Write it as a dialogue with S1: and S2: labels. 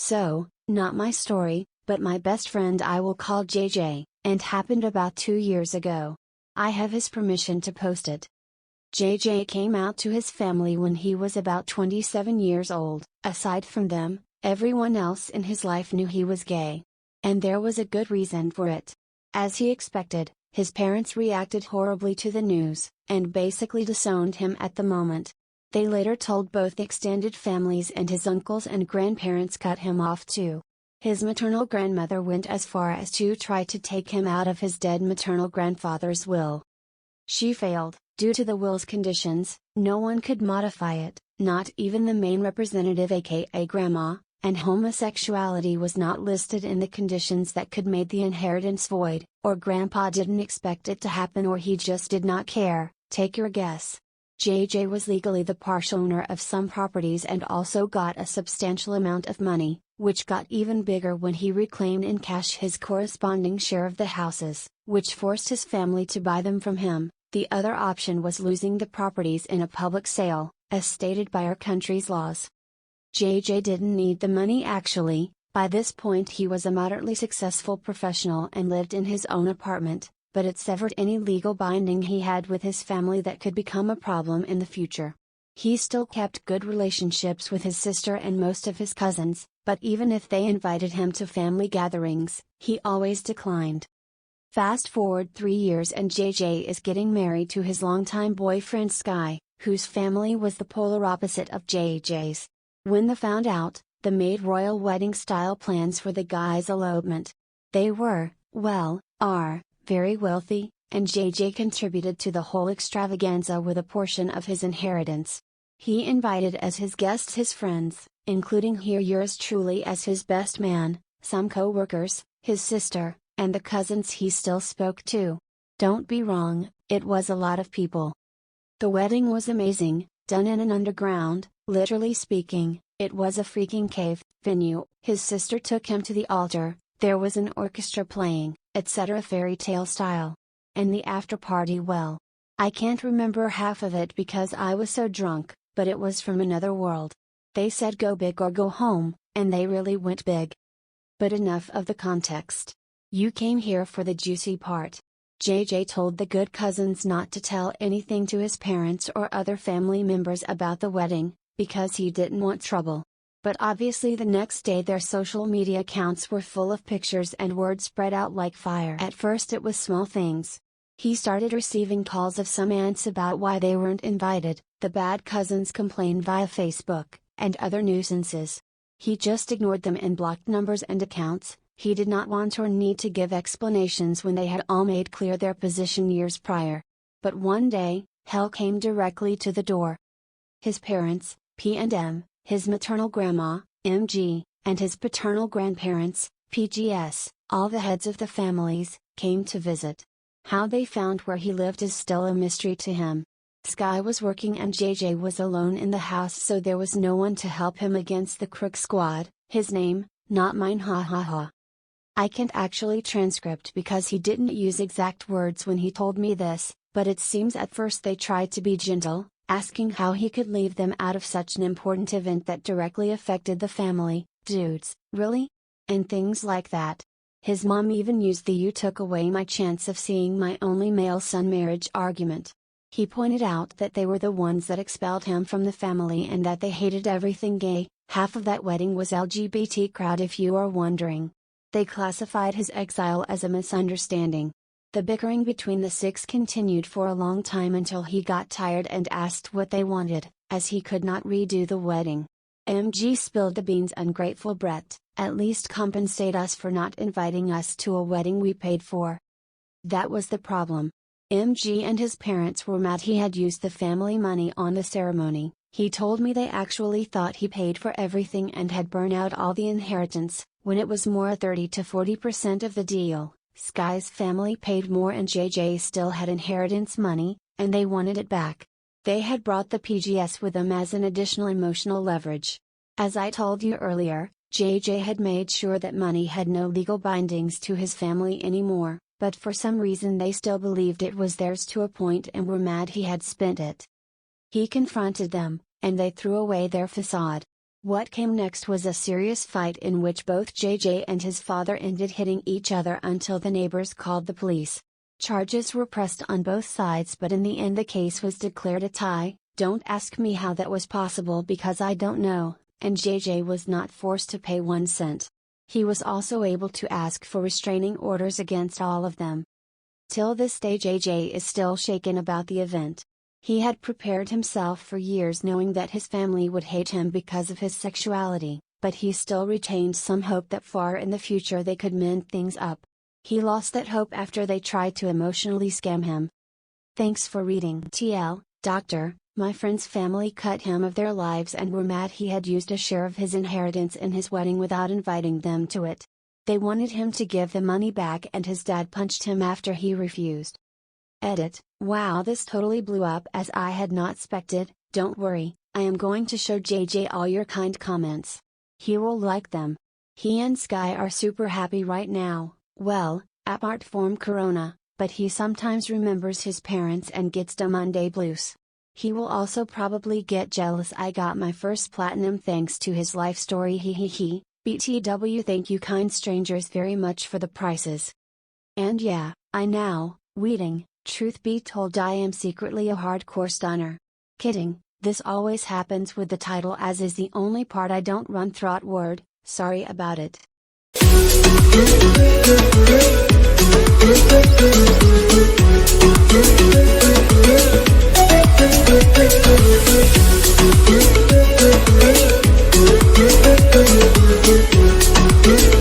S1: So, not my story, but my best friend I will call JJ, and happened about 2 years ago. I have his permission to post it. JJ came out to his family when he was about 27 years old. Aside from them, everyone else in his life knew he was gay. And there was a good reason for it. As he expected, his parents reacted horribly to the news, and basically disowned him at the moment. They later told both extended families, and his uncles and grandparents cut him off too. His maternal grandmother went as far as to try to take him out of his dead maternal grandfather's will. She failed. Due to the will's conditions, no one could modify it, not even the main representative aka grandma, and homosexuality was not listed in the conditions that could make the inheritance void, or grandpa didn't expect it to happen, or he just did not care. Take your guess. JJ was legally the partial owner of some properties and also got a substantial amount of money, which got even bigger when he reclaimed in cash his corresponding share of the houses, which forced his family to buy them from him. The other option was losing the properties in a public sale, as stated by our country's laws. JJ didn't need the money actually. By this point he was a moderately successful professional and lived in his own apartment, but it severed any legal binding he had with his family that could become a problem in the future. He still kept good relationships with his sister and most of his cousins, but even if they invited him to family gatherings, he always declined. Fast forward 3 years and JJ is getting married to his longtime boyfriend Sky, whose family was the polar opposite of JJ's. When they found out, they made royal wedding-style plans for the guy's elopement. They were, are, very wealthy, and JJ contributed to the whole extravaganza with a portion of his inheritance. He invited as his guests his friends, including here yours truly as his best man, some co-workers, his sister, and the cousins he still spoke to. Don't be wrong, it was a lot of people. The wedding was amazing, done in an underground, literally speaking, it was a freaking cave venue. His sister took him to the altar, there was an orchestra playing, etc. fairy tale style. And the after party, well, I can't remember half of it because I was so drunk, but it was from another world. They said go big or go home, and they really went big. But enough of the context. You came here for the juicy part. JJ told the good cousins not to tell anything to his parents or other family members about the wedding, because he didn't want trouble. But obviously the next day their social media accounts were full of pictures and word spread out like fire. At first it was small things. He started receiving calls of some aunts about why they weren't invited, the bad cousins complained via Facebook, and other nuisances. He just ignored them and blocked numbers and accounts. He did not want or need to give explanations when they had all made clear their position years prior. But one day, hell came directly to the door. His parents, P&M, his maternal grandma, MG, and his paternal grandparents, PGS, all the heads of the families, came to visit. How they found where he lived is still a mystery to him. Sky was working and JJ was alone in the house, so there was no one to help him against the crook squad. His name, not mine, ha ha ha. I can't actually transcript because he didn't use exact words when he told me this, but it seems at first they tried to be gentle, asking how he could leave them out of such an important event that directly affected the family. Dudes, really? And things like that. His mom even used the "you took away my chance of seeing my only male son" marriage argument. He pointed out that they were the ones that expelled him from the family and that they hated everything gay. Half of that wedding was LGBT crowd, if you are wondering. They classified his exile as a misunderstanding. The bickering between the six continued for a long time until he got tired and asked what they wanted, as he could not redo the wedding. MG spilled the beans. Ungrateful Brett, at least compensate us for not inviting us to a wedding we paid for. That was the problem. MG and his parents were mad he had used the family money on the ceremony. He told me they actually thought he paid for everything and had burned out all the inheritance, when it was more 30 to 40% of the deal. Sky's family paid more and JJ still had inheritance money, and they wanted it back. They had brought the PGS with them as an additional emotional leverage. As I told you earlier, JJ had made sure that money had no legal bindings to his family anymore, but for some reason they still believed it was theirs to a point and were mad he had spent it. He confronted them, and they threw away their facade. What came next was a serious fight in which both JJ and his father ended hitting each other until the neighbors called the police. Charges were pressed on both sides, but in the end the case was declared a tie. Don't ask me how that was possible because I don't know, and JJ was not forced to pay 1 cent. He was also able to ask for restraining orders against all of them. Till this day JJ is still shaken about the event. He had prepared himself for years knowing that his family would hate him because of his sexuality, but he still retained some hope that far in the future they could mend things up. He lost that hope after they tried to emotionally scam him. Thanks for reading. TL, Doctor, my friend's family cut him of their lives and were mad he had used a share of his inheritance in his wedding without inviting them to it. They wanted him to give the money back and his dad punched him after he refused. Edit, wow, this totally blew up as I had not expected. Don't worry, I am going to show JJ all your kind comments. He will like them. He and Sky are super happy right now, well, apart from Corona, but he sometimes remembers his parents and gets the Monday blues. He will also probably get jealous I got my first platinum thanks to his life story hehehe, BTW thank you kind strangers very much for the prices. And yeah, I now, weeding, truth be told I am secretly a hardcore stunner. Kidding, this always happens with the title as is the only part I don't run throughout word, sorry about it. We'll be right back.